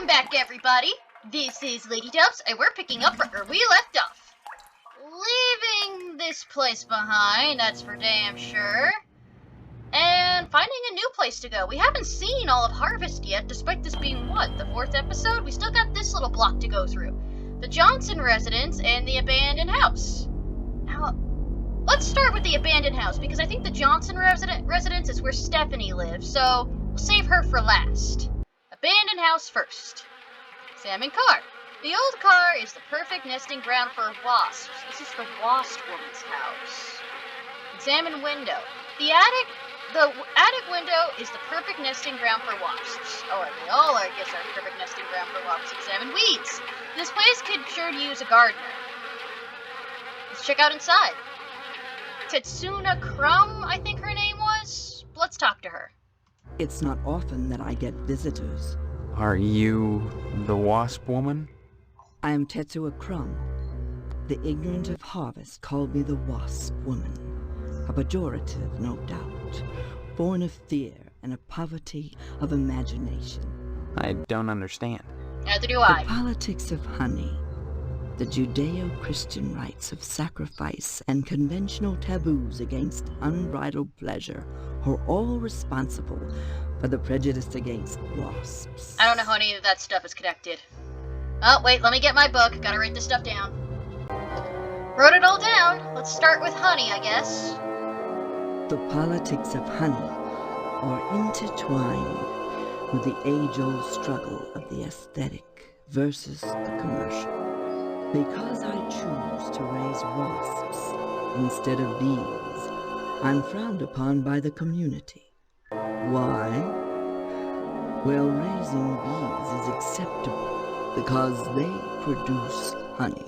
Welcome back, everybody. This is Lady Dubs, and we're picking up where we left off. Leaving this place behind, that's for damn sure. And finding a new place to go. We haven't seen all of Harvest yet, despite this being, what, the 4th episode? We still got this little block to go through. The Johnson residence and the abandoned house. Now, let's start with the abandoned house, because I think the Johnson residence is where Stephanie lives, so we'll save her for last. Abandoned house first. Examine car. The old car is the perfect nesting ground for wasps. This is the wasp woman's house. Examine window. The attic window is the perfect nesting ground for wasps. Oh, they all, I guess, are perfect nesting ground for wasps. Examine weeds. This place could sure use a gardener. Let's check out inside. Tetsuna Crumb, I think her name was. Let's talk to her. It's not often that I get visitors. Are you the wasp woman? I am Tetsuya Crumb. The ignorant of Harvest called me the wasp woman. A pejorative, no doubt, born of fear and a poverty of imagination. I don't understand. Neither do I. The politics of honey, the Judeo-Christian rites of sacrifice and conventional taboos against unbridled pleasure are all responsible for the prejudice against wasps. I don't know how any of that stuff is connected. Oh, wait, let me get my book. Gotta write this stuff down. Wrote it all down. Let's start with honey, I guess. The politics of honey are intertwined with the age-old struggle of the aesthetic versus the commercial. Because I choose to raise wasps instead of bees, I'm frowned upon by the community. Why? Well, raising bees is acceptable because they produce honey.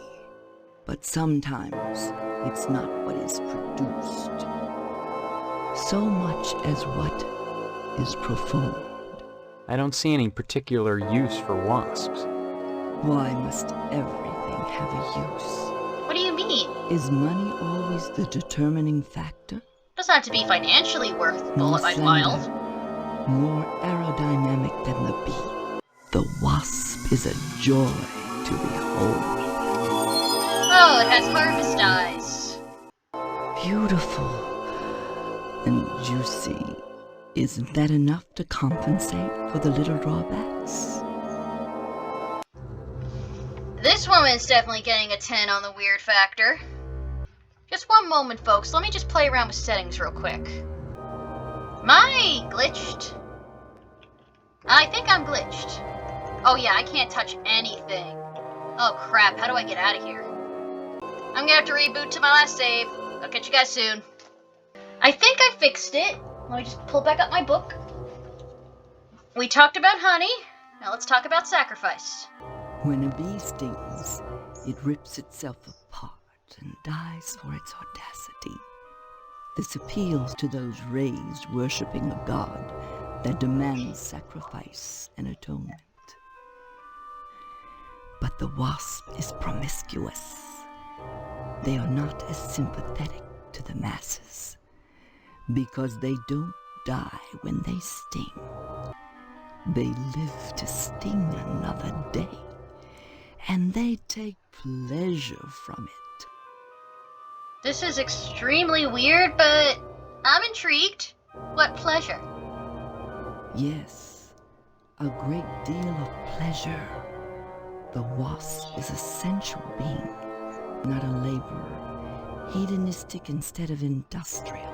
But sometimes it's not what is produced, so much as what is performed. I don't see any particular use for wasps. Why must everything have a use? What do you mean? Is money always the determining factor? Doesn't have to be financially worth More my slender, while. more aerodynamic than the bee. The wasp is a joy to behold. Oh, it has harvest eyes. Beautiful and juicy. Isn't that enough to compensate for the little drawbacks? This woman's definitely getting a 10 on the weird factor. Just one moment, folks. Let me just play around with settings real quick. Am I glitched? I think I'm glitched. Oh yeah, I can't touch anything. Oh crap, how do I get out of here? I'm gonna have to reboot to my last save. I'll catch you guys soon. I think I fixed it. Let me just pull back up my book. We talked about honey. Now let's talk about sacrifice. When a bee stings, it rips itself apart and dies for its audacity. This appeals to those raised worshipping a god that demands sacrifice and atonement. But the wasp is promiscuous. They are not as sympathetic to the masses because they don't die when they sting. They live to sting another day, and they take pleasure from it. This is extremely weird, but I'm intrigued. What pleasure? Yes, a great deal of pleasure. The wasp is a sensual being, not a laborer, hedonistic instead of industrial.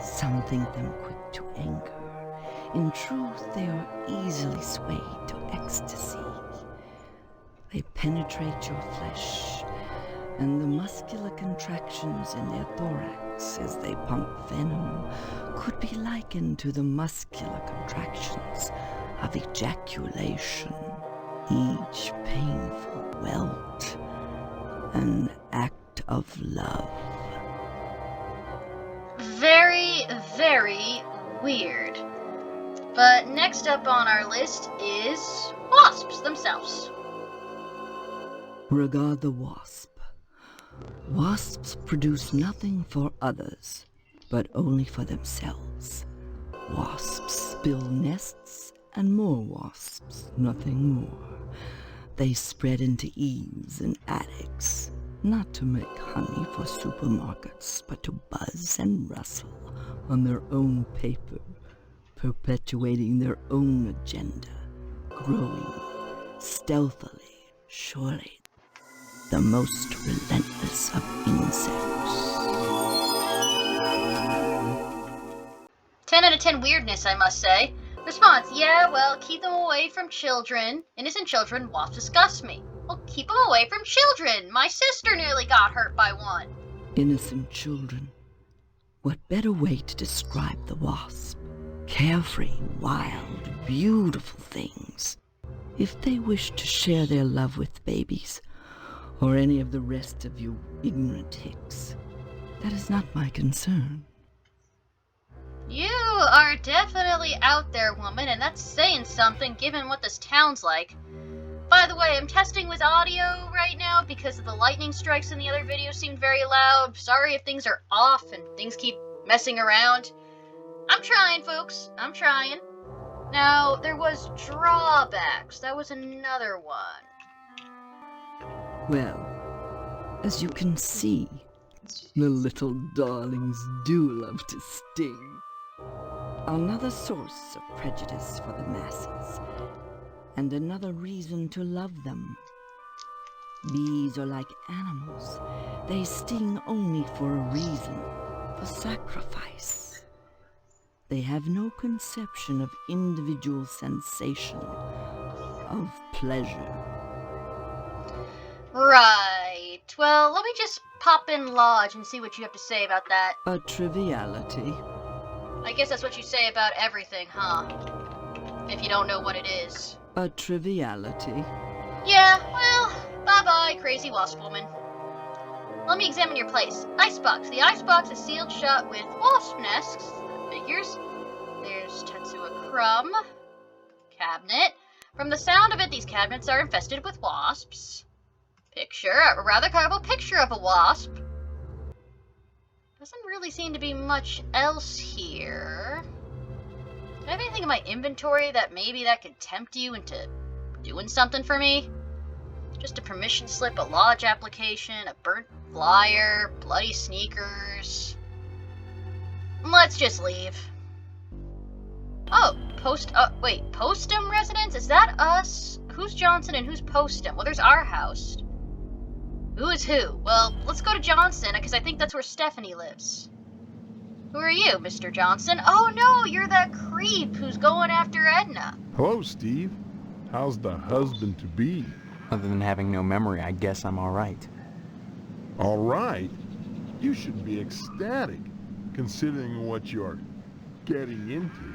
Some think them quick to anger. In truth, they are easily swayed to ecstasy. They penetrate your flesh, and the muscular contractions in their thorax as they pump venom could be likened to the muscular contractions of ejaculation. Each painful welt, an act of love. Very, very weird. But next up on our list is wasps themselves. Regard the wasp. Wasps produce nothing for others, but only for themselves. Wasps build nests and more wasps, nothing more. They spread into eaves and attics, not to make honey for supermarkets, but to buzz and rustle on their own paper, perpetuating their own agenda, growing stealthily, surely, the most relentless of insects. 10 out of 10 weirdness, I must say. Response, yeah, well, keep them away from children. Innocent children, wasps disgust me. Well, keep them away from children. My sister nearly got hurt by one. Innocent children. What better way to describe the wasp? Carefree, wild, beautiful things. If they wish to share their love with babies, or any of the rest of you ignorant hicks, that is not my concern. You are definitely out there, woman, and that's saying something given what this town's like. By the way, I'm testing with audio right now because of the lightning strikes in the other video seemed very loud. Sorry if things are off and things keep messing around. I'm trying, folks. I'm trying. Now, there was drawbacks. That was another one. Well, as you can see, the little darlings do love to sting. Another source of prejudice for the masses, and another reason to love them. Bees are like animals. They sting only for a reason, for sacrifice. They have no conception of individual sensation, of pleasure. Right. Well, let me just pop in Lodge and see what you have to say about that. A triviality. I guess that's what you say about everything, huh? If you don't know what it is. A triviality. Yeah, well, bye-bye, crazy wasp woman. Let me examine your place. Icebox. The icebox is sealed shut with wasp nests. That figures. There's Tetsuo Crumb. Cabinet. From the sound of it, these cabinets are infested with wasps. Picture. A rather colorful picture of a wasp. Doesn't really seem to be much else here. Do I have anything in my inventory that maybe that could tempt you into doing something for me? Just a permission slip, a lodge application, a burnt flyer, bloody sneakers. Let's just leave. Oh, wait, Postum residence? Is that us? Who's Johnson and who's Postum? Well, there's our house. Who is who? Well, let's go to Johnson, because I think that's where Stephanie lives. Who are you, Mr. Johnson? Oh no, you're that creep who's going after Edna. Hello, Steve. How's the husband-to-be? Other than having no memory, I guess I'm alright. All right. You should be ecstatic, considering what you're getting into,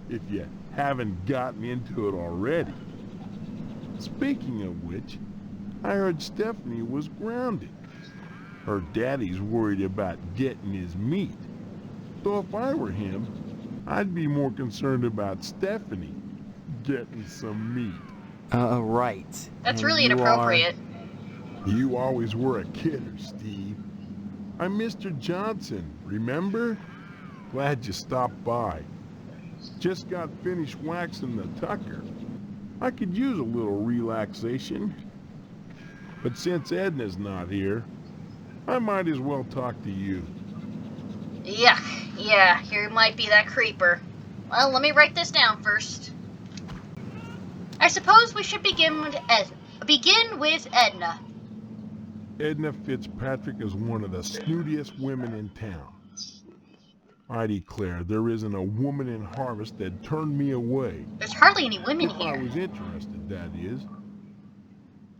if you haven't gotten into it already. Speaking of which, I heard Stephanie was grounded. Her daddy's worried about getting his meat. So if I were him, I'd be more concerned about Stephanie getting some meat. Right. That's And really you inappropriate. You always were a kidder, Steve. I'm Mr. Johnson, remember? Glad you stopped by. Just got finished waxing the tucker. I could use a little relaxation. But since Edna's not here, I might as well talk to you. Yuck. Yeah, here might be that creeper. Well, let me write this down first. I suppose we should begin with Edna. Edna Fitzpatrick is one of the snootiest women in town. I declare there isn't a woman in Harvest that turned me away. There's hardly any women If I here. was interested, that is.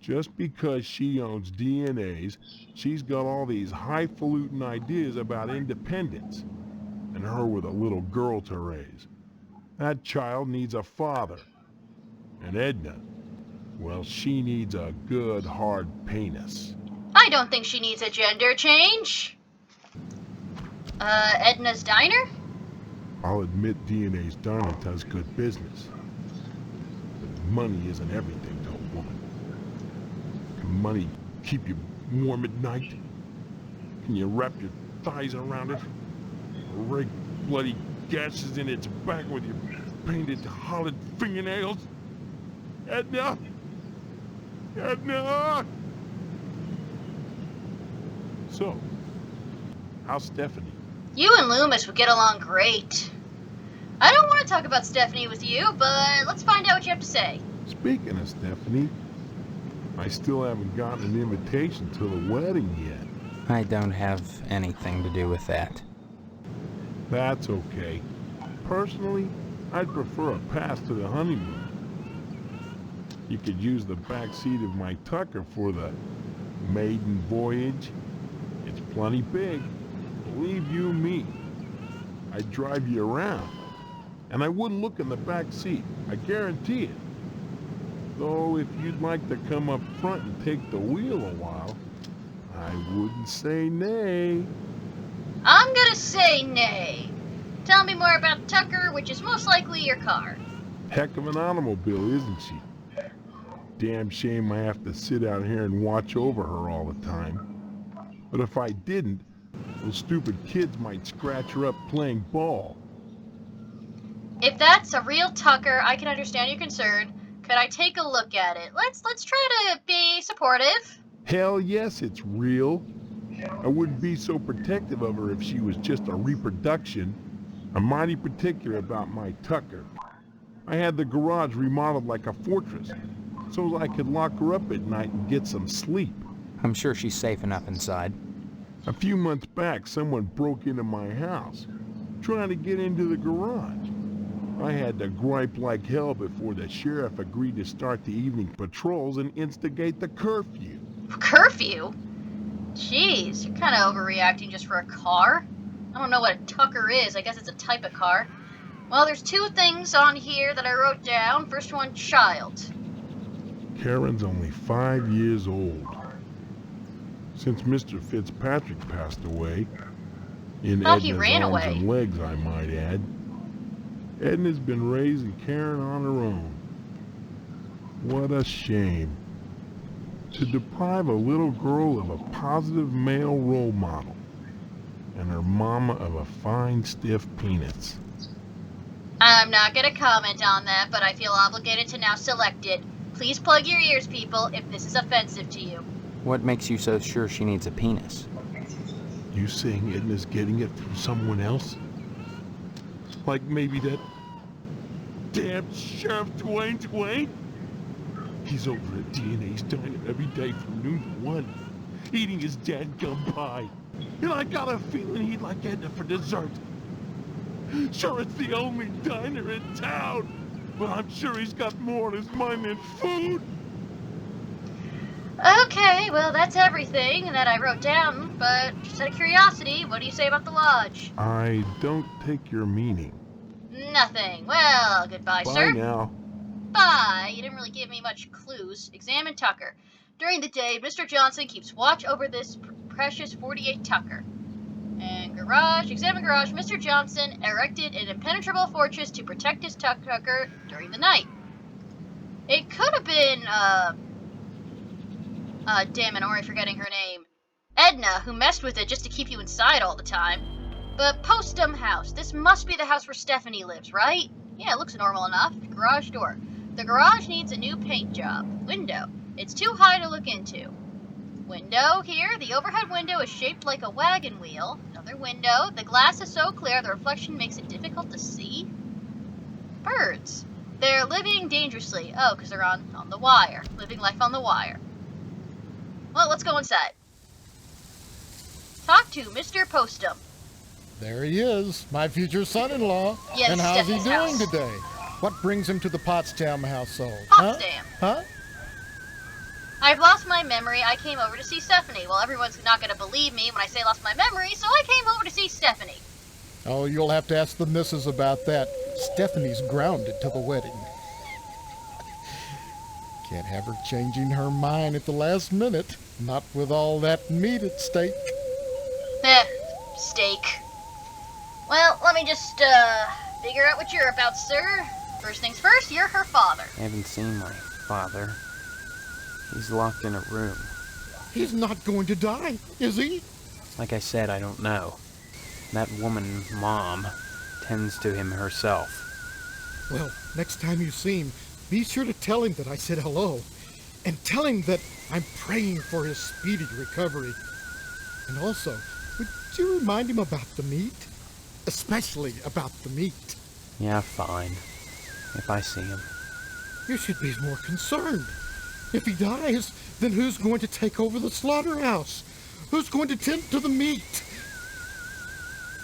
Just because she owns DNAs, she's got all these highfalutin ideas about independence. And her with a little girl to raise. That child needs a father. And Edna, well, she needs a good hard penis. I don't think she needs a gender change. Edna's Diner? I'll admit DNA's Diner does good business. But money isn't everything to a woman. Can money keep you warm at night? Can you wrap your thighs around it? Or rake bloody gashes in its back with your painted hollered fingernails. Edna! Edna! So, how's Stephanie? You and Loomis would get along great. I don't want to talk about Stephanie with you, but let's find out what you have to say. Speaking of Stephanie, I still haven't gotten an invitation to the wedding yet. I don't have anything to do with that. That's okay. Personally, I'd prefer a pass to the honeymoon. You could use the back seat of my Tucker for the maiden voyage. It's plenty big, believe you me. I'd drive you around, and I wouldn't look in the back seat, I guarantee it. Though if you'd like to come up front and take the wheel a while, I wouldn't say nay. I'm gonna say nay. Tell me more about Tucker, which is most likely your car. Heck of an automobile, isn't she? Damn shame I have to sit out here and watch over her all the time. But if I didn't, those stupid kids might scratch her up playing ball. If that's a real Tucker, I can understand your concern. Could I take a look at it? Let's try to be supportive. Hell yes, it's real. I wouldn't be so protective of her if she was just a reproduction. I'm mighty particular about my Tucker. I had the garage remodeled like a fortress, so I could lock her up at night and get some sleep. I'm sure she's safe enough inside. A few months back, someone broke into my house, trying to get into the garage. I had to gripe like hell before the sheriff agreed to start the evening patrols and instigate the curfew. Curfew? Jeez, you're kind of overreacting just for a car. I don't know what a Tucker is. I guess it's a type of car. Well, there's two things on here that I wrote down. First one, child. Karen's only 5 years old. Since Mr. Fitzpatrick passed away, in Thought he Edna's ran arms away. and legs, I might add, Edna's been raising Karen on her own. What a shame. To deprive a little girl of a positive male role model, and her mama of a fine, stiff penis. I'm not going to comment on that, but I feel obligated to now select it. Please plug your ears, people, if this is offensive to you. What makes you so sure she needs a penis? You saying Edna's getting it from someone else? Like maybe that damn Sheriff Dwayne? He's over at DNA's diner every day from noon to 1, eating his dadgum pie. And I got a feeling he'd like Edna for dessert. Sure, it's the only diner in town, but I'm sure he's got more on his mind than food. Okay, well, that's everything that I wrote down, but just out of curiosity, what do you say about the lodge? I don't take your meaning. Nothing. Well, goodbye, Bye sir. now. Bye. You didn't really give me much clues. Examine Tucker. During the day, Mr. Johnson keeps watch over this precious 48 Tucker. And garage. Examine garage. Mr. Johnson erected an impenetrable fortress to protect his Tucker during the night. It could have been, damn it, I'm already forgetting her name. Edna, who messed with it just to keep you inside all the time. But Postum House. This must be the house where Stephanie lives, right? Yeah, it looks normal enough. Garage door. The garage needs a new paint job. Window. It's too high to look into. Window here. The overhead window is shaped like a wagon wheel. Another window. The glass is so clear the reflection makes it difficult to see. Birds. They're living dangerously. Oh, because they're on the wire. Living life on the wire. Well, let's go inside. Talk to Mr. Postum. There he is, my future son-in-law. Yes, and how's he Stephanie's doing house. today? What brings him to the Potsdam household? Potsdam. Huh? I've lost my memory. I came over to see Stephanie. Well, everyone's not going to believe me when I say lost my memory, so I came over to see Stephanie. Oh, you'll have to ask the missus about that. Stephanie's grounded to the wedding. Can't have her changing her mind at the last minute. Not with all that meat at stake. Steak. Well, let me just, figure out what you're about, sir. First things first, you're her father. I haven't seen my father. He's locked in a room. He's not going to die, is he? Like I said, I don't know. That woman, Mom, tends to him herself. Well, next time you see him, be sure to tell him that I said hello. And tell him that I'm praying for his speedy recovery. And also, would you remind him about the meat? Especially about the meat. Yeah, fine. If I see him. You should be more concerned. If he dies, then who's going to take over the slaughterhouse? Who's going to tend to the meat?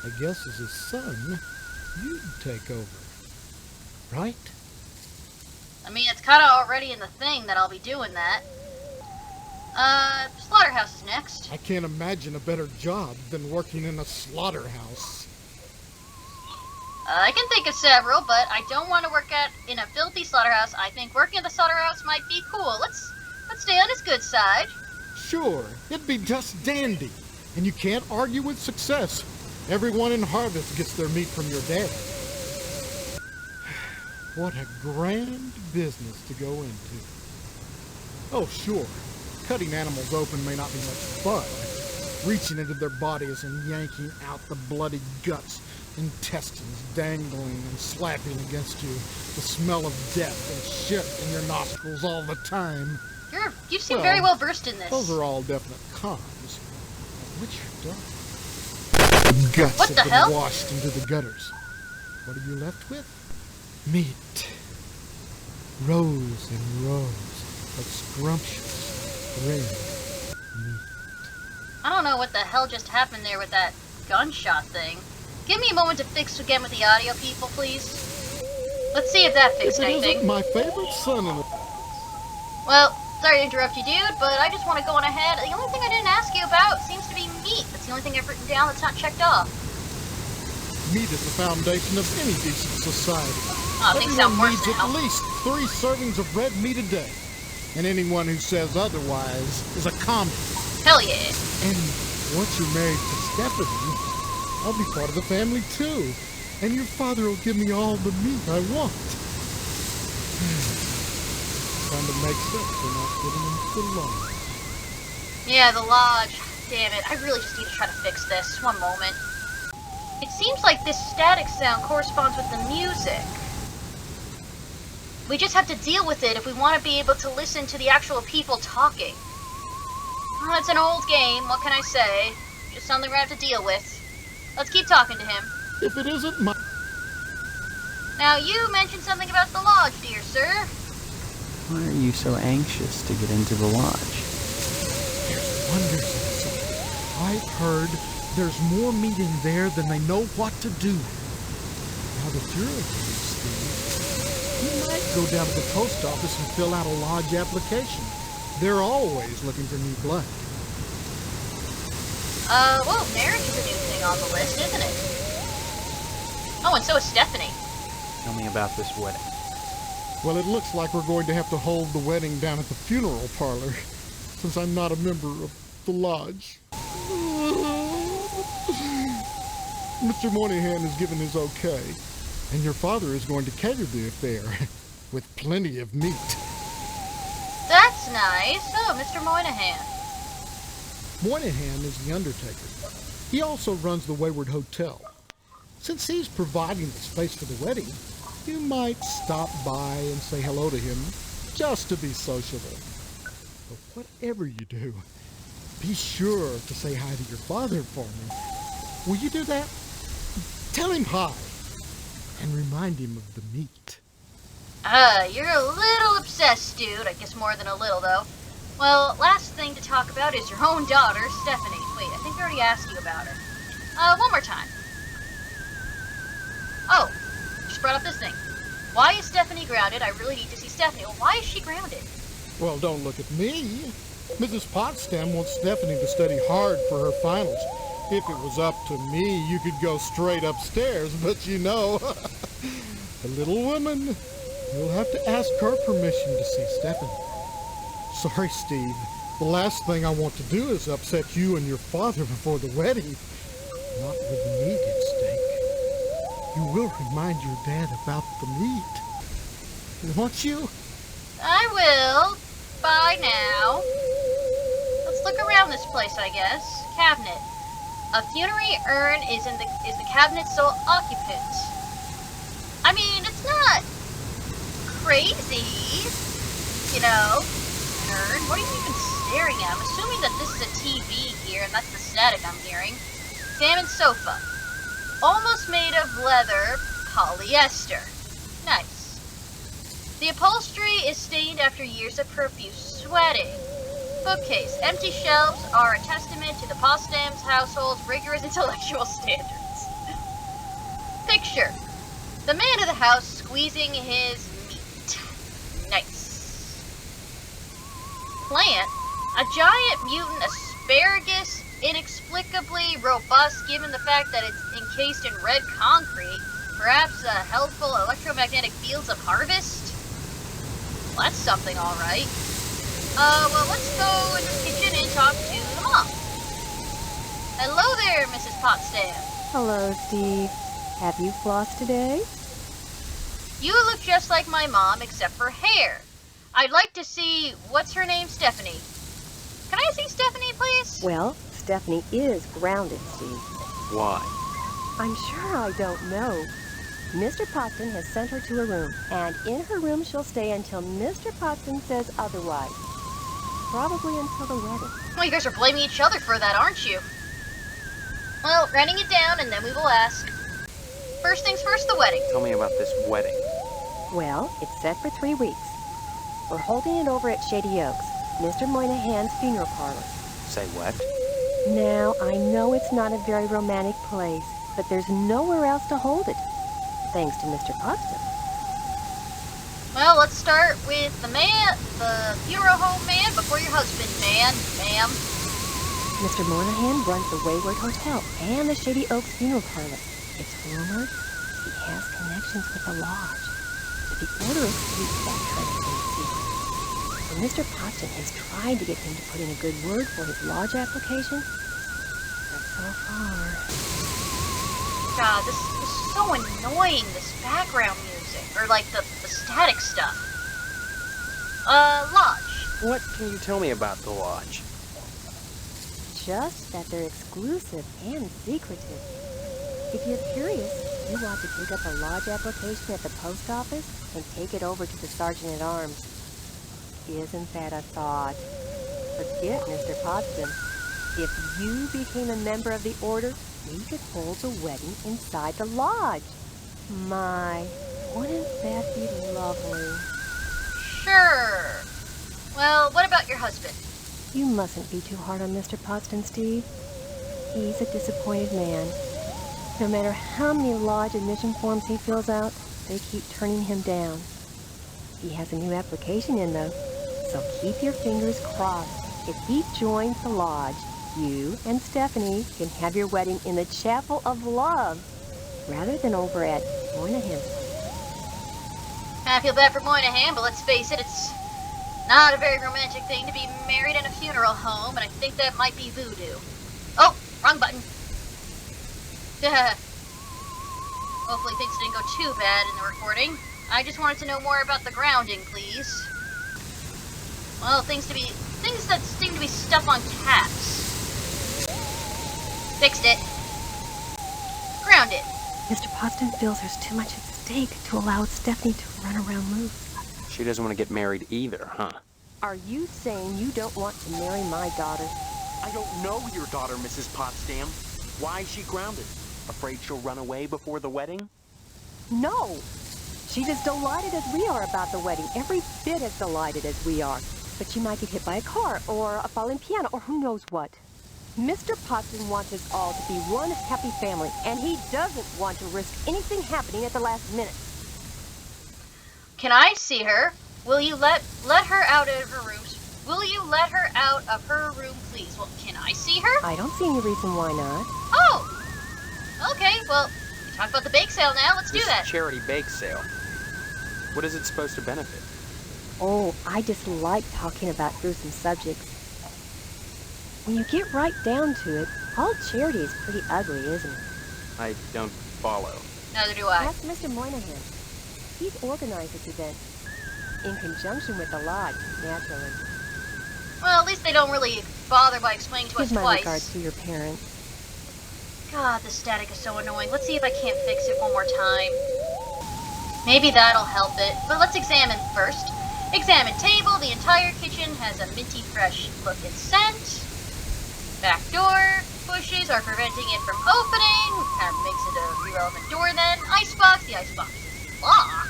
I guess as his son, you'd take over. Right? I mean, it's kind of already in the thing that I'll be doing that. Slaughterhouse is next. I can't imagine a better job than working in a slaughterhouse. I can think of several, but I don't want to work in a filthy slaughterhouse. I think working at the slaughterhouse might be cool. Let's stay on his good side. Sure, it'd be just dandy. And you can't argue with success. Everyone in Harvest gets their meat from your dad. What a grand business to go into. Oh, sure, cutting animals open may not be much fun. Reaching into their bodies and yanking out the bloody guts, intestines dangling and slapping against you, the smell of death and shit in your nostrils all the time. You seem very well versed in this. Those are all definite cons. Which are done. Guts What have the been hell? washed into the gutters. What are you left with? Meat. Rows and rows of scrumptious red meat. I don't know what the hell just happened there with that gunshot thing. Give me a moment to fix again with the audio, people, please. Let's see if that fixed If it anything. isn't my favorite son-in-law. Well, sorry to interrupt you, dude, but I just want to go on ahead. The only thing I didn't ask you about seems to be meat. That's the only thing I've written down that's not checked off. Meat is the foundation of any decent society. Oh, things sound Everyone worse needs now. at least 3 servings of red meat a day. And anyone who says otherwise is a communist. Hell yeah. And once you're married to Stephanie, I'll be part of the family too. And your father will give me all the meat I want. Kind of makes sense for not getting into the lodge. Yeah, the lodge. Damn it, I really just need to try to fix this. One moment. It seems like this static sound corresponds with the music. We just have to deal with it if we want to be able to listen to the actual people talking. Oh, it's an old game, what can I say? Just something we have to deal with. Let's keep talking to him. If it isn't my... Now, you mentioned something about the lodge, dear sir. Why are you so anxious to get into the lodge? There's wonders inside. I've heard there's more meat in there than they know what to do with. Now that you're a kid, Steve, you might go down to the post office and fill out a lodge application. They're always looking for new blood. Well, marriage is a new thing on the list, isn't it? Oh, and so is Stephanie. Tell me about this wedding. Well, it looks like we're going to have to hold the wedding down at the funeral parlor, since I'm not a member of the lodge. Mr. Moynihan has given his okay, and your father is going to cater the affair, with plenty of meat. That's nice. Oh, Mr. Moynihan. Moynihan is the undertaker. He also runs the Wayward Hotel. Since he's providing the space for the wedding, you might stop by and say hello to him, just to be sociable. But whatever you do, be sure to say hi to your father for me. Will you do that? Tell him hi, and remind him of the meat. You're a little obsessed, dude. I guess more than a little, though. Well, last thing to talk about is your own daughter, Stephanie. Wait, I think I already asked you about her. One more time. Oh, just brought up this thing. Why is Stephanie grounded? I really need to see Stephanie. Well, why is she grounded? Well, don't look at me. Mrs. Potsdam wants Stephanie to study hard for her finals. If it was up to me, you could go straight upstairs, but you know, the little woman, you'll have to ask her permission to see Stephanie. Sorry, Steve. The last thing I want to do is upset you and your father before the wedding. Not with the meat at stake. You will remind your dad about the meat. Won't you? I will. Bye now. Let's look around this place, I guess. Cabinet. A funerary urn is the cabinet's sole occupant. I mean, it's not crazy. You know, nerd. What are you even staring at? I'm assuming that this is a TV here, and that's the static I'm hearing. Examine sofa. Almost made of leather, polyester. Nice. The upholstery is stained after years of profuse sweating. Bookcase. Empty shelves are a testament to the Potsdam's household's rigorous intellectual standards. Picture. The man of the house squeezing his meat. Nice. Plant. A giant mutant asparagus, inexplicably robust given the fact that it's encased in red concrete. Perhaps helpful electromagnetic fields of harvest? Well, that's something, alright. Well, let's go into the kitchen and talk to the mom. Hello there, Mrs. Potsdam. Hello, Steve. Have you flossed today? You look just like my mom, except for hair. I'd like to see, what's her name, Stephanie? Can I see Stephanie, please? Well, Stephanie is grounded, Steve. Why? I'm sure I don't know. Mr. Potsdam has sent her to her room, and in her room she'll stay until Mr. Potsdam says otherwise. Probably until the wedding. Well, you guys are blaming each other for that, aren't you? Well, writing it down, and then we will ask. First things first, the wedding. Tell me about this wedding. Well, it's set for 3 weeks. We're holding it over at Shady Oaks, Mr. Moynihan's funeral parlor. Say what? Now, I know it's not a very romantic place, but there's nowhere else to hold it, thanks to Mr. Potsdam. Well, let's start with the funeral home man before your husband, ma'am. Mr. Moynihan runs the Wayward Hotel and the Shady Oaks funeral parlor. It's rumored he has connections with the lodge, but the order keeps that kind of thing secret. So Mr. Potsdam has tried to get him to put in a good word for his lodge application, but so far... God, this is so annoying, this background music. Or like the static stuff. Lodge. What can you tell me about the lodge? Just that they're exclusive and secretive. If you're curious, you ought to pick up a lodge application at the post office and take it over to the Sergeant-at-Arms. Isn't that a thought? Forget Mr. Potsdam. If you became a member of the order, we could hold the wedding inside the lodge. My, wouldn't that be lovely? Sure. Well, what about your husband? You mustn't be too hard on Mr. Potsdam, Steve. He's a disappointed man. No matter how many lodge admission forms he fills out, they keep turning him down. He has a new application in, though, so keep your fingers crossed. If he joins the lodge, you and Stephanie can have your wedding in the Chapel of Love, rather than over at Moynihan's. I feel bad for Moynihan, but let's face it, it's not a very romantic thing to be married in a funeral home, and I think that might be voodoo. Oh, wrong button. Hopefully things didn't go too bad in the recording. I just wanted to know more about the grounding, please. Well, things that seem to be stuck on caps. Fixed it. Grounded. Mr. Potsdam feels there's too much at stake to allow Stephanie to run around loose. She doesn't want to get married either, huh? Are you saying you don't want to marry my daughter? I don't know your daughter, Mrs. Potsdam. Why is she grounded? Afraid she'll run away before the wedding? No! She's as delighted as we are about the wedding, every bit as delighted as we are. But she might get hit by a car, or a falling piano, or who knows what. Mr. Potsdam wants us all to be one happy family, and he doesn't want to risk anything happening at the last minute. Can I see her? Will you let her out of her room? Will you let her out of her room, please? Well, can I see her? I don't see any reason why not. Oh! Okay, well, we talked about the bake sale now. Let's do This that. charity bake sale. What is it supposed to benefit? Oh, I just like talking about gruesome subjects. When you get right down to it, all charity is pretty ugly, isn't it? I don't follow. Neither do I. Ask Mr. Moynihan. He's organized this event, in conjunction with the lodge, naturally. Well, at least they don't really bother by explaining to us Give my twice. regards to your parents. God, the static is so annoying. Let's see if I can't fix it one more time. Maybe that'll help it, but let's examine first. Examine table. The entire kitchen has a minty fresh look and scent. Back door. Bushes are preventing it from opening. Kind of makes it a irrelevant door then. Icebox. The icebox is locked.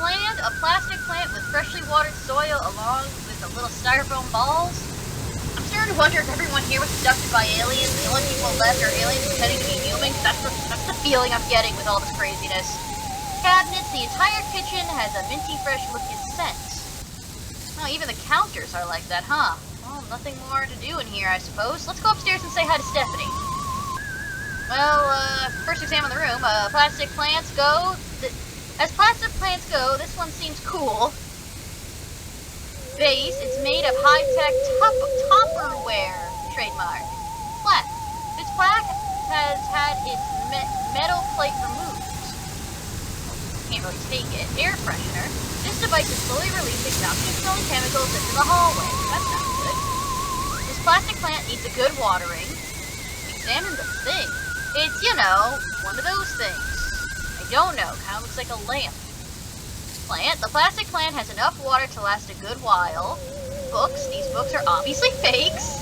Plant. A plastic plant with freshly watered soil along with a little styrofoam balls. I'm starting to wonder if everyone here was abducted by aliens. The only people left are aliens pretending to be human. That's the feeling I'm getting with all this craziness. Cabinets. The entire kitchen has a minty fresh look and scent. Oh, even the counters are like that, huh? Well, nothing more to do in here, I suppose. Let's go upstairs and say hi to Stephanie. Well, first examine the room. Plastic plants go. As plastic plants go, this one seems cool. Base. It's made of high-tech Tupperware. Trademark. Plaque. This plaque has had its metal plate removed. Can't really take it. Air freshener. This device is slowly releasing toxic-smelling chemicals into the hallway. That sounds good. This plastic plant needs a good watering. Examine the thing. It's, you know, one of those things. I don't know. Kind of looks like a lamp. Plant. The plastic plant has enough water to last a good while. Books. These books are obviously fakes.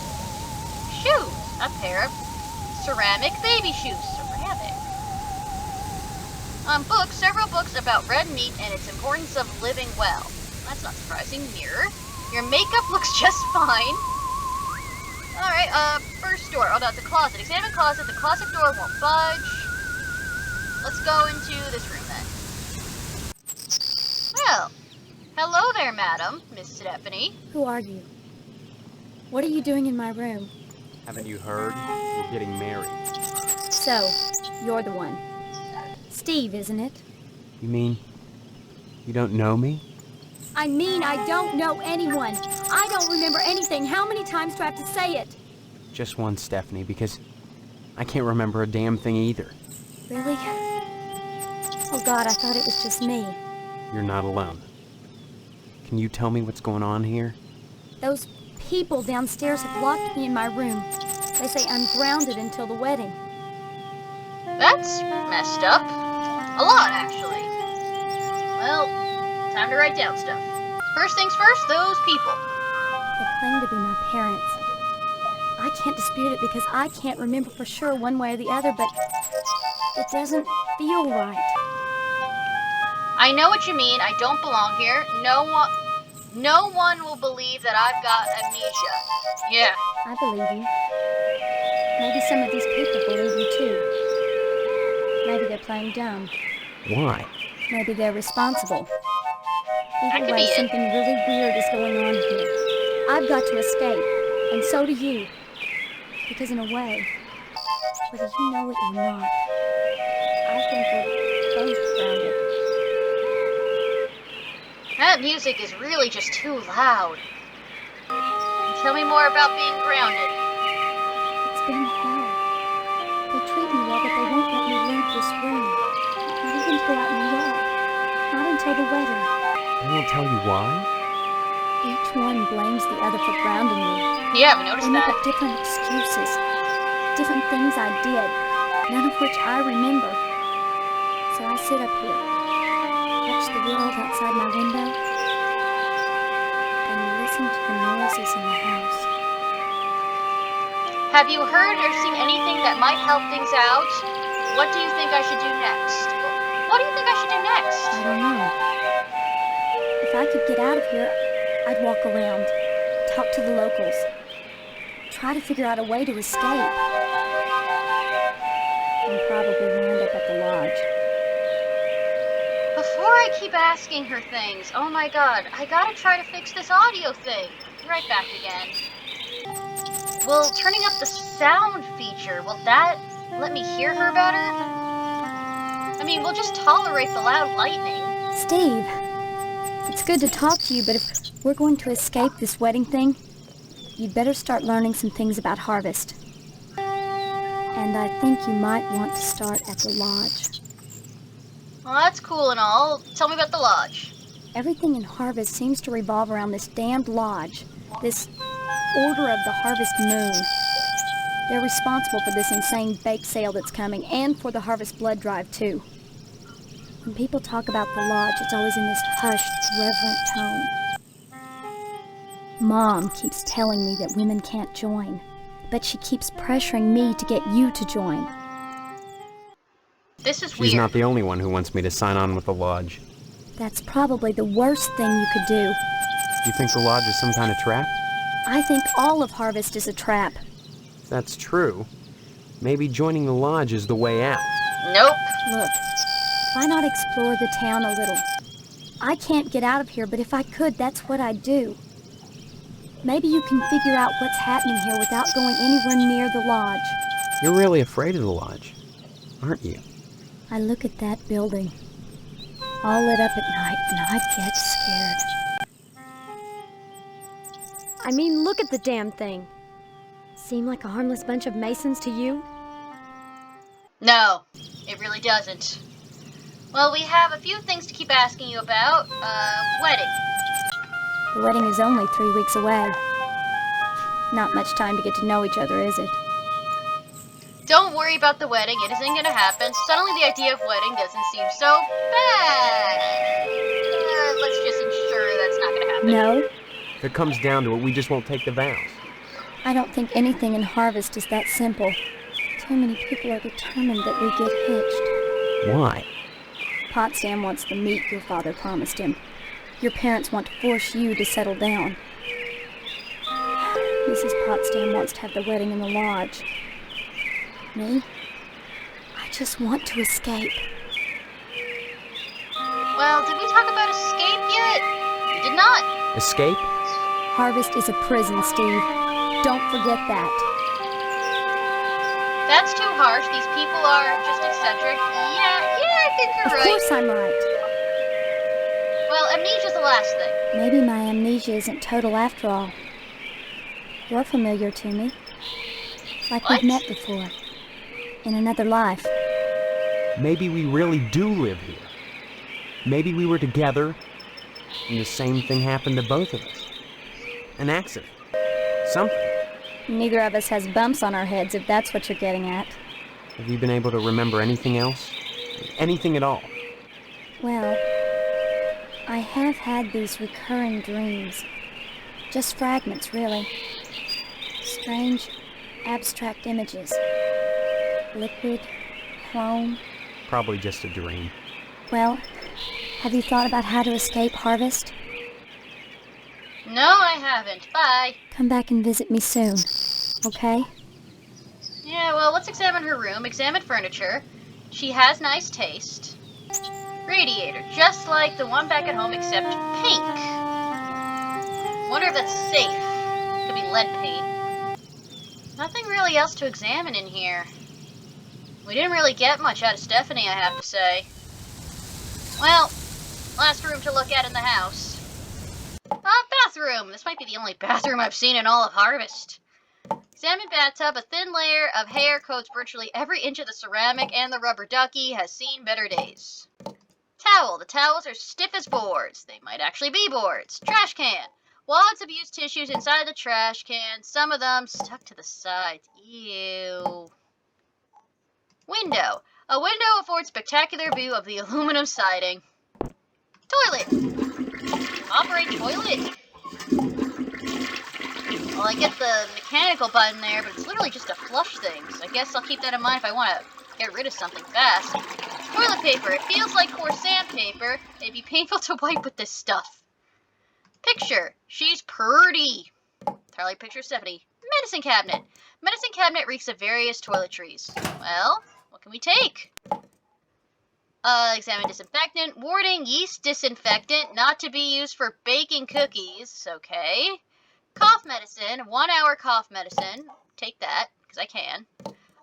Shoes. A pair of ceramic baby shoes. Ceramic. Books. Several books about red meat and its importance of living well. That's not surprising. Mirror. Your makeup looks just fine. Alright, first door. Oh, no, it's a closet. Examine closet. The closet door won't budge. Let's go into this room then. Well, hello there, madam, Miss Stephanie. Who are you? What are you doing in my room? Haven't you heard? We're getting married. So, you're the one. Steve, isn't it? You mean you don't know me? I mean, I don't know anyone. I don't remember anything. How many times do I have to say it? Just one, Stephanie, because I can't remember a damn thing either. Really? Oh God, I thought it was just me. You're not alone. Can you tell me what's going on here? Those people downstairs have locked me in my room. They say I'm grounded until the wedding. That's messed up. A lot, actually. Well, time to write down stuff. First things first, those people. They claim to be my parents. I can't dispute it because I can't remember for sure one way or the other, but it doesn't feel right. I know what you mean. I don't belong here. No one will believe that I've got amnesia. Yeah. I believe you. Maybe some of these people believe you too. Maybe they're playing dumb. Why? Maybe they're responsible. That Either could way, be it. something really weird is going on here. I've got to escape, and so do you. Because in a way, whether you know it or not, I think we're both grounded. That music is really just too loud. Tell me more about being grounded. It's been hell. They treat me well, but they won't let me leave this room. Not even go out in the yard. Not until the wedding. They won't tell you why? Each one blames the other for grounding me. Yeah, we noticed They make that. up different excuses. Different things I did. None of which I remember. So I sit up here. Watch the world outside my window. And listen to the noises in the house. Have you heard or seen anything that might help things out? What do you think I should do next? What do you think I should do next? I don't know. If I could get out of here, I'd walk around, talk to the locals, try to figure out a way to escape. And probably wind up at the lodge. Before I keep asking her things, oh my god, I gotta try to fix this audio thing. Right back again. Will turning up the sound feature, will that let me hear her better? I mean, we'll just tolerate the loud lightning. Steve, it's good to talk to you, but if we're going to escape this wedding thing, you'd better start learning some things about Harvest. And I think you might want to start at the lodge. Well, that's cool and all. Tell me about the lodge. Everything in Harvest seems to revolve around this damned lodge, this Order of the Harvest Moon. They're responsible for this insane bake sale that's coming, and for the Harvest Blood Drive, too. When people talk about the lodge, it's always in this hushed, reverent tone. Mom keeps telling me that women can't join, but she keeps pressuring me to get you to join. This is She's weird. not the only one who wants me to sign on with the lodge. That's probably the worst thing you could do. You think the lodge is some kind of trap? I think all of Harvest is a trap. If that's true, maybe joining the lodge is the way out. Nope. Look, why not explore the town a little? I can't get out of here, but if I could, that's what I'd do. Maybe you can figure out what's happening here without going anywhere near the lodge. You're really afraid of the lodge, aren't you? I look at that building, all lit up at night, and I get scared. I mean, look at the damn thing. Seem like a harmless bunch of Masons to you? No, it really doesn't. Well, we have a few things to keep asking you about. Wedding. The wedding is only 3 weeks away. Not much time to get to know each other, is it? Don't worry about the wedding, it isn't gonna happen. Suddenly the idea of wedding doesn't seem so bad. Let's just ensure that's not gonna happen. No, If it comes down to it, we just won't take the vows. I don't think anything in Harvest is that simple. Too many people are determined that we get hitched. Why? Potsdam wants the meat your father promised him. Your parents want to force you to settle down. Mrs. Potsdam wants to have the wedding in the lodge. Me? I just want to escape. Well, did we talk about escape yet? We did not. Escape? Harvest is a prison, Steve. Don't forget that. That's too harsh. These people are just eccentric. Yeah, I think you're Of right. course I'm right. Well, amnesia's the last thing. Maybe my amnesia isn't total after all. You're familiar to me. It's like What? we've met before. In another life. Maybe we really do live here. Maybe we were together, and the same thing happened to both of us. An accident. Something. Neither of us has bumps on our heads, if that's what you're getting at. Have you been able to remember anything else? Anything at all? Well, I have had these recurring dreams. Just fragments, really. Strange, abstract images. Liquid, chrome. Probably just a dream. Well, have you thought about how to escape Harvest? No, I haven't. Bye. Come back and visit me soon, okay? Yeah, well, let's examine her room, examine furniture. She has nice taste. Radiator, just like the one back at home, except pink. Wonder if that's safe. Could be lead paint. Nothing really else to examine in here. We didn't really get much out of Stephanie, I have to say. Well, last room to look at in the house. Bathroom! This might be the only bathroom I've seen in all of Harvest. Examine bathtub. A thin layer of hair coats virtually every inch of the ceramic, and the rubber ducky has seen better days. Towel. The towels are stiff as boards. They might actually be boards. Trash can. Wads of used tissues inside the trash can. Some of them stuck to the sides. Ew. Window. A window affords spectacular view of the aluminum siding. Toilet. Operate toilet. Well, I get the mechanical button there, but it's literally just to flush things. I guess I'll keep that in mind if I want to get rid of something fast. Toilet paper. It feels like coarse sandpaper. It'd be painful to wipe with this stuff. Picture. She's pretty. Entirely picture Stephanie. Medicine cabinet. Medicine cabinet reeks of various toiletries. Well, what can we take? Examine disinfectant. Warning, yeast disinfectant. Not to be used for baking cookies. Okay. Cough medicine. 1 hour cough medicine. Take that, because I can.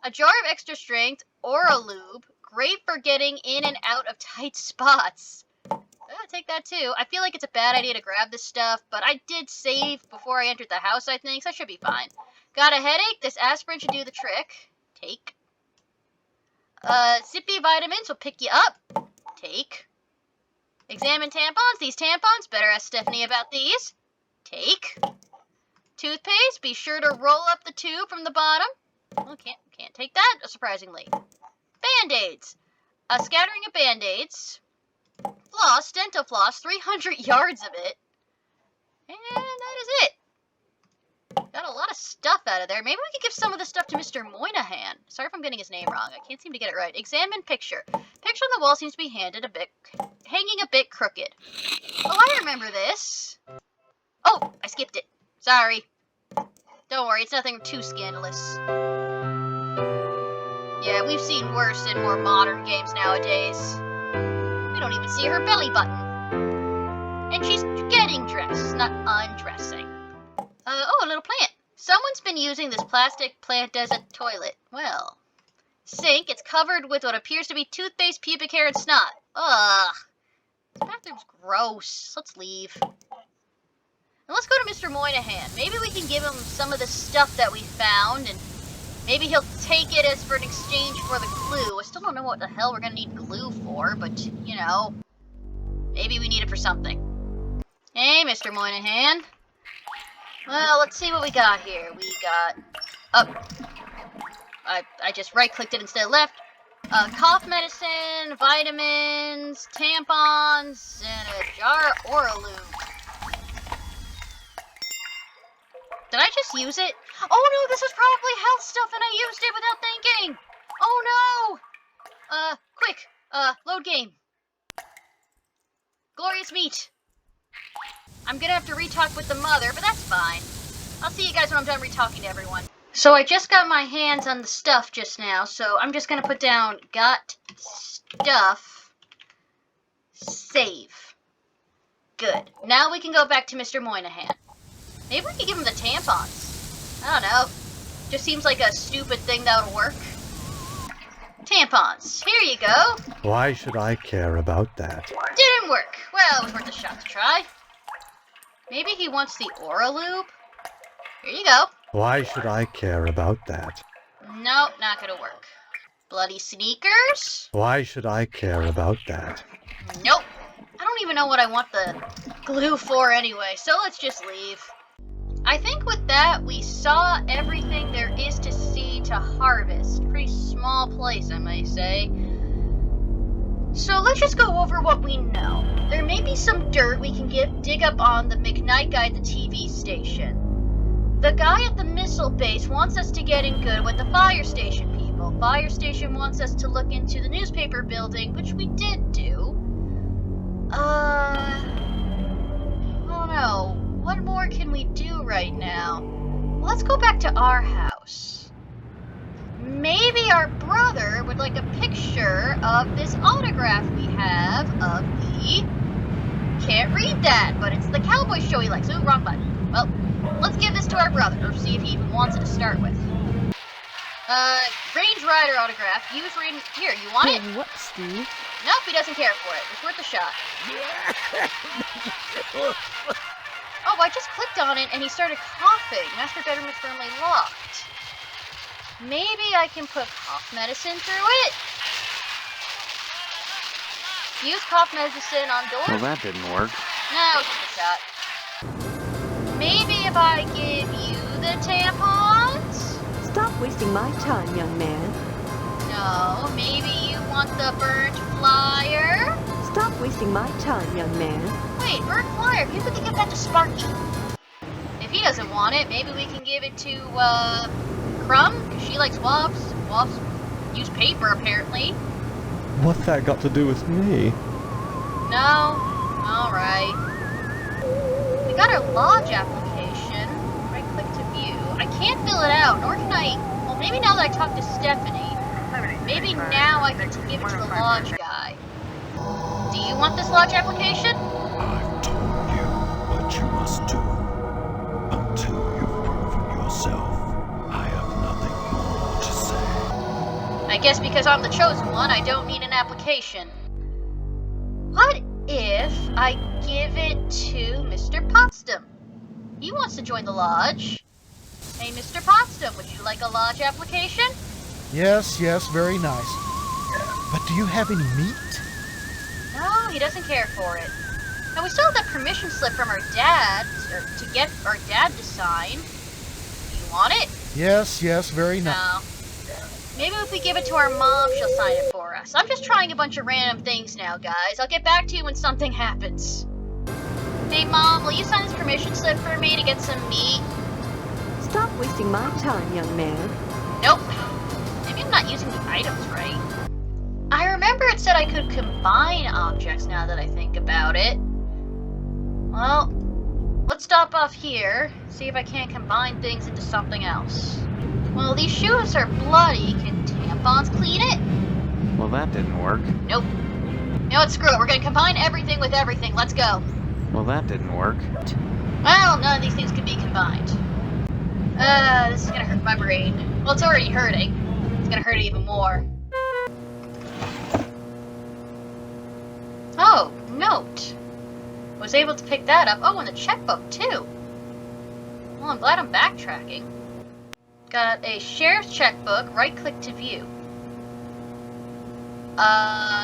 A jar of extra strength. Oral lube. Great for getting in and out of tight spots. Take that too. I feel like it's a bad idea to grab this stuff, but I did save before I entered the house, I think, so I should be fine. Got a headache? This aspirin should do the trick. Take. Zippy vitamins will pick you up. Take. Examine tampons. These tampons, better ask Stephanie about these. Take. Toothpaste, be sure to roll up the tube from the bottom. Oh, can't take that, surprisingly. Band-Aids. A scattering of Band-Aids. Floss, dental floss, 300 yards of it. And that is it. Got a lot of stuff out of there. Maybe we could give some of this stuff to Mr. Moynihan. Sorry if I'm getting his name wrong. I can't seem to get it right. Examine picture. Picture on the wall seems to be hanging a bit crooked. Oh, I remember this. Oh, I skipped it. Sorry. Don't worry, it's nothing too scandalous. Yeah, we've seen worse in more modern games nowadays. We don't even see her belly button. And she's getting dressed, not undressing. Oh, a little plant. Someone's been using this plastic plant as a toilet. Well, sink. It's covered with what appears to be toothpaste, pubic hair, and snot. Ugh. This bathroom's gross. Let's leave. And let's go to Mr. Moynihan. Maybe we can give him some of the stuff that we found, and maybe he'll take it as for an exchange for the glue. I still don't know what the hell we're gonna need glue for, but, you know, maybe we need it for something. Hey, Mr. Moynihan. Well, let's see what we got here. We got... Oh. I just right-clicked it instead of left. Cough medicine, vitamins, tampons, and a jar of Oralube. Did I just use it? Oh no, this was probably health stuff and I used it without thinking! Oh no! Quick! Load game. Glorious meat. I'm gonna have to re-talk with the mother, but that's fine. I'll see you guys when I'm done re-talking to everyone. So I just got my hands on the stuff just now, so I'm just gonna put down got stuff, save. Good. Now we can go back to Mr. Moynihan. Maybe we can give him the tampons. I don't know. Just seems like a stupid thing that would work. Tampons. Here you go. Why should I care about that? Didn't work. Well, it was worth a shot to try. Maybe he wants the Oralube? Here you go. Why should I care about that? Nope, not gonna work. Bloody sneakers? Why should I care about that? Nope. I don't even know what I want the glue for anyway, so let's just leave. I think with that, we saw everything there is to see to harvest. Pretty small place, I may say. So let's just go over what we know. There may be some dirt we can dig up on the McKnight guy at the TV station. The guy at the missile base wants us to get in good with the fire station people. Fire station wants us to look into the newspaper building, which we did do. I don't know. What more can we do right now? Let's go back to our house. Maybe our brother would like a picture of this autograph we have of the... Can't read that, but it's the cowboy show he likes. Ooh, wrong button. Well, let's give this to our brother, or see if he even wants it to start with. Range Rider autograph. Use reading... Here, you want it? What, Steve? Nope, he doesn't care for it. It's worth a shot. Oh, I just clicked on it and he started coughing. Master bedroom is firmly locked. Maybe I can put cough medicine through it? Use cough medicine on door? Well, that didn't work. No, just a shot. Maybe if I give you the tampons? Stop wasting my time, young man. No, maybe you want the burnt flyer? Stop wasting my time, young man. Wait, burnt flyer. Maybe we can give that to Sparky. If he doesn't want it, maybe we can give it to, Crumb? Because she likes wasps. Wasps use paper, apparently. What's that got to do with me? No? Alright. We got our lodge application. Right-click to view. I can't fill it out, nor can I... Well, maybe now that I talked to Stephanie, maybe now I can give it to the lodge guy. Do you want this lodge application? I've told you what you must do. Until you've proven yourself, I have nothing more to say. I guess because I'm the chosen one, I don't need an application. What if I give it to Mr. Potsdam? He wants to join the lodge. Hey, Mr. Potsdam, would you like a lodge application? Yes, very nice. But do you have any meat? No, he doesn't care for it. And we still have that permission slip from our dad, or to get our dad to sign. Do you want it? Yes, very nice. No. Maybe if we give it to our mom, she'll sign it for us. progress. I'm just trying a bunch of random things now, guys. I'll get back to you when something happens. Hey, Mom, will you sign this permission slip for me to get some meat? Stop wasting my time, young man. Nope. Maybe I'm not using the items right. I remember it said I could combine objects now that I think about it. Well, let's stop off here, see if I can't combine things into something else. Well, these shoes are bloody. Can tampons clean it? Well, that didn't work. Nope. You know what, screw it. We're gonna combine everything with everything. Let's go. Well, that didn't work. Well, none of these things can be combined. This is gonna hurt my brain. Well, it's already hurting. It's gonna hurt it even more. Oh, note. Was able to pick that up. Oh, and the checkbook, too. Well, I'm glad I'm backtracking. Got a sheriff's checkbook. Right-click to view.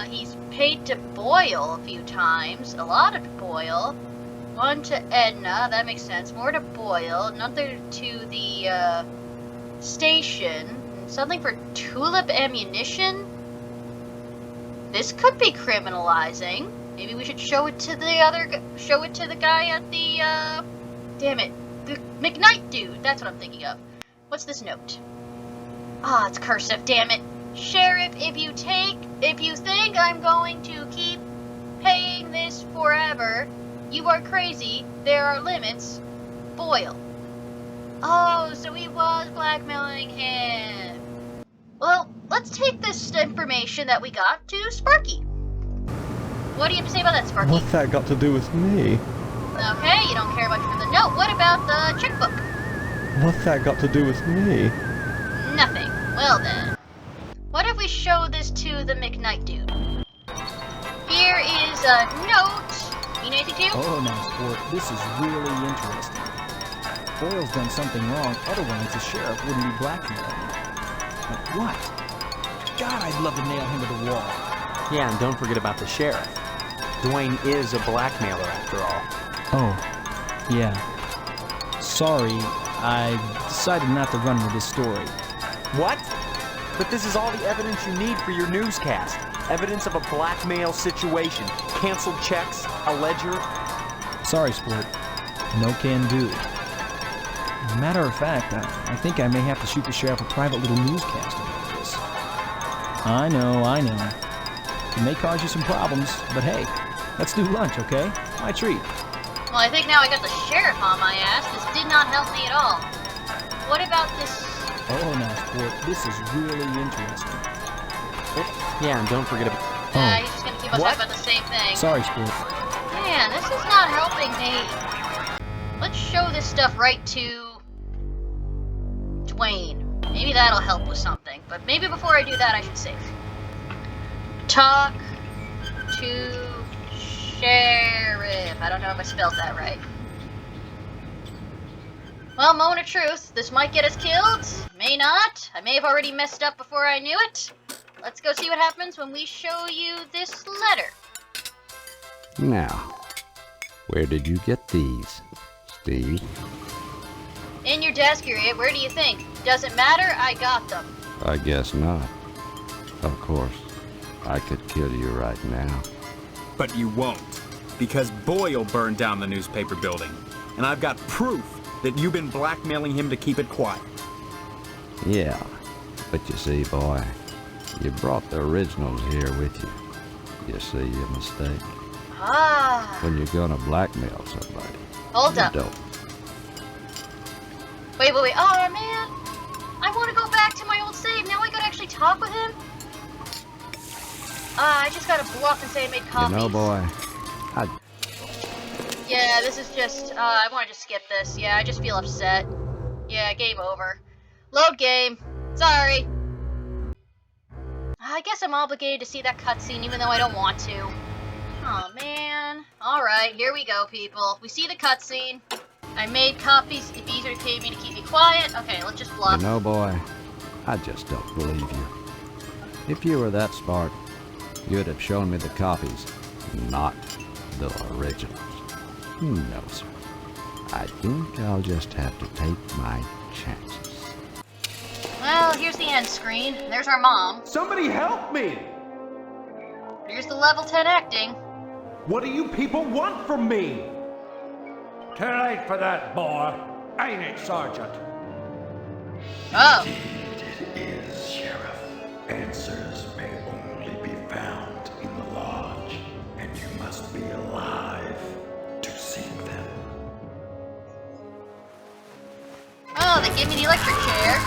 He's paid to Boyle a few times. A lot to Boyle. One to Edna. That makes sense. More to Boyle. Another to the, station. Something for Tulip Ammunition. This could be criminalizing. Maybe we should show it to the guy at the, damn it. The McKnight dude. That's what I'm thinking of. What's this note? Ah, it's cursive, damn it. Sheriff, if you think I'm going to keep paying this forever, you are crazy. There are limits. Boyle. Oh, so he was blackmailing him. Well, let's take this information that we got to Sparky. What do you have to say about that, Sparky? What's that got to do with me? Okay, you don't care much for the note. What about the checkbook? What's that got to do with me? Nothing. Well then. What if we show this to the McKnight dude? Here is a note. Mean anything to you? Oh, now, sport, this is really interesting. Boyle's done something wrong, otherwise the sheriff wouldn't be blackmailing him. But what? God, I'd love to nail him to the wall. Yeah, and don't forget about the sheriff. Dwayne is a blackmailer after all. Oh, yeah. Sorry, I decided not to run with this story. What? But this is all the evidence you need for your newscast. Evidence of a blackmail situation. Canceled checks, a ledger. Sorry, sport. No can do. Matter of fact, I think I may have to shoot the sheriff a private little newscast about this. I know. It may cause you some problems, but hey, let's do lunch, okay? My treat. Well, I think now I got the sheriff on my ass. This did not help me at all. What about this? Oh, now, sport, this is really interesting. Yeah, and don't forget about... He's just gonna keep us talking about the same thing. Sorry, sport. Man, this is not helping me. Let's show this stuff right to Dwayne. Maybe that'll help with something. But maybe before I do that, I should save. Talk to sheriff. I don't know if I spelled that right. Well, moment of truth. This might get us killed. May not. I may have already messed up before I knew it. Let's go see what happens when we show you this letter. Now, where did you get these, Steve? In your desk area. Where do you think? Doesn't matter. I got them. I guess not. Of course, I could kill you right now. But you won't, because Boyle burned down the newspaper building, and I've got proof that you've been blackmailing him to keep it quiet. Yeah, but you see, boy, you brought the originals here with you. You see your mistake. Ah. When you're gonna blackmail somebody. Hold up. Don't. Wait. Oh, man. I want to go back to my old save. Now I gotta actually talk with him? I just gotta bluff and say I made copies. You know, boy, Yeah, this is just, I want to just skip this. Yeah, I just feel upset. Yeah, game over. Load game. Sorry. I guess I'm obligated to see that cutscene even though I don't want to. Oh man. Alright, here we go, people. We see the cutscene. I made copies. If easier to pay me to keep me quiet. Okay, let's just bluff. you know, boy, I just don't believe you. If you were that smart, you'd have shown me the copies, not the originals. No, sir. I think I'll just have to take my chances. Well, here's the end screen. There's our mom. Somebody help me! Here's the level 10 acting. What do you people want from me? Too late for that, boy. Ain't it, Sergeant? Oh. It is, Sheriff. Answers may only be found in the lodge, and you must be alive to seek them. Oh, they gave me the electric chair.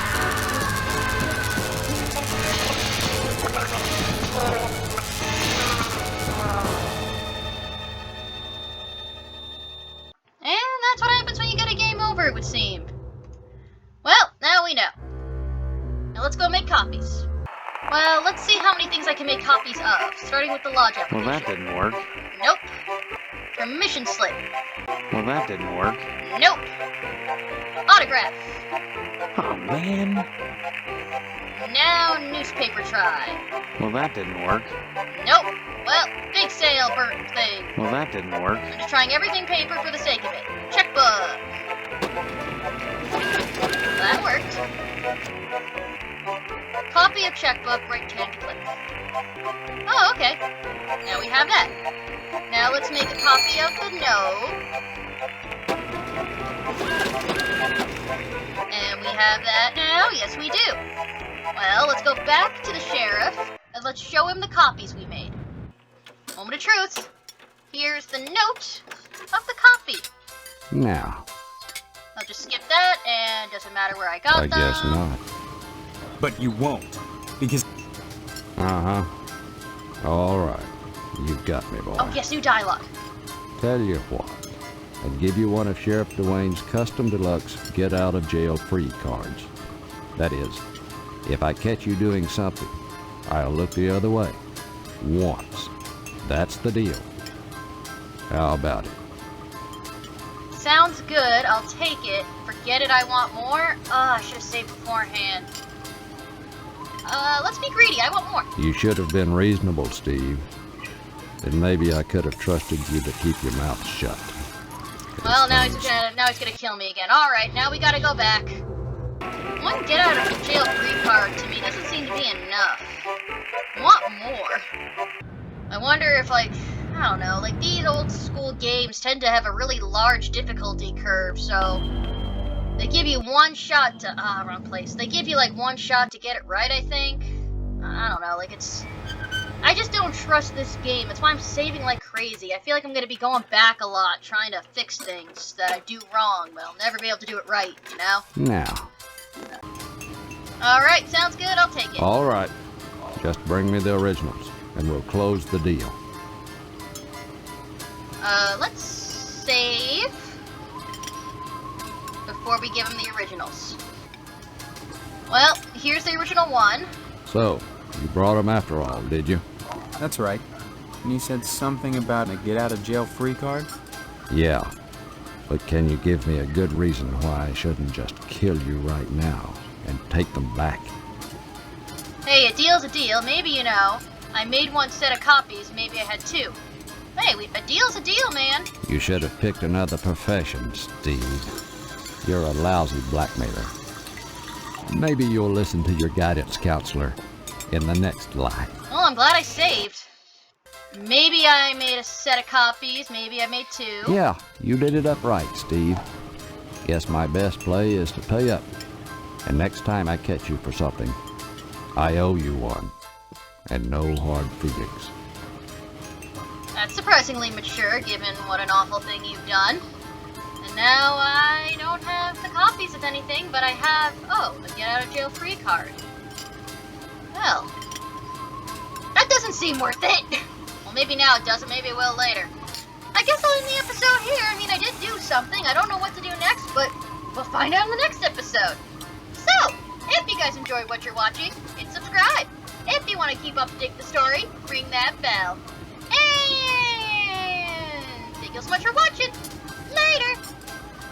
And that's what happens when you get a game over, it would seem. Well, now we know. Now let's go make copies. Well, let's see how many things I can make copies of, starting with the lodge application. Well, that didn't work. Nope. Permission slip. Well, that didn't work. Nope. Autograph. Oh, man. Now newspaper try. Well, that didn't work. Nope. Well, big sale burnt thing. Well, that didn't work. I'm just trying everything paper for the sake of it. Checkbook. That worked. Copy of checkbook, right-hand click. Oh, okay. Now we have that. Now let's make a copy of the note. And we have that now. Yes, we do. Well, let's go back to the sheriff, and let's show him the copies we made. Moment of truth. Here's the note of the copy. Now, I'll just skip that, and doesn't matter where I got I them. guess not. But you won't, because... Uh-huh. All right. You've got me, boy. Oh, yes, new dialogue. Tell you what. I'd give you one of Sheriff Dwayne's custom deluxe get-out-of-jail-free cards. That is, if I catch you doing something, I'll look the other way. Once. That's the deal. How about it? Sounds good. I'll take it. Forget it, I want more. Oh, I should have saved beforehand. Let's be greedy. I want more. You should have been reasonable, Steve. And maybe I could have trusted you to keep your mouth shut. Well, now he's gonna kill me again. All right, now we gotta go back. One get out of jail free card to me doesn't seem to be enough. I want more. I wonder if, like, I don't know, like these old school games tend to have a really large difficulty curve, so they give you one shot to, wrong place. They give you like one shot to get it right, I think. I don't know, like I just don't trust this game. That's why I'm saving like crazy. I feel like I'm gonna be going back a lot, trying to fix things that I do wrong, but I'll never be able to do it right, you know? Now. Alright, sounds good, I'll take it. All right. Just bring me the originals, and we'll close the deal. Let's save before we give him the originals. Well, here's the original one. So, you brought them after all, did you? That's right. And you said something about a get-out-of-jail-free card? Yeah. But can you give me a good reason why I shouldn't just kill you right now and take them back? Hey, a deal's a deal. Maybe, you know, I made one set of copies, maybe I had two. Hey, a deal's a deal, man. You should have picked another profession, Steve. You're a lousy blackmailer. Maybe you'll listen to your guidance counselor in the next life. Well, I'm glad I saved. Maybe I made a set of copies, maybe I made two. Yeah, you did it up right, Steve. Guess my best play is to pay up. And next time I catch you for something, I owe you one. And no hard feelings. That's surprisingly mature, given what an awful thing you've done. And now I don't have the copies of anything, but I have, the get-out-of-jail-free card. Well, that doesn't seem worth it. Well, maybe now it doesn't, maybe it will later. I guess I'll end the episode here. I mean, I did do something. I don't know what to do next, but we'll find out in the next episode. So, if you guys enjoyed what you're watching, hit subscribe. If you want to keep up to date with the story, ring that bell. And thank you so much for watching. Later!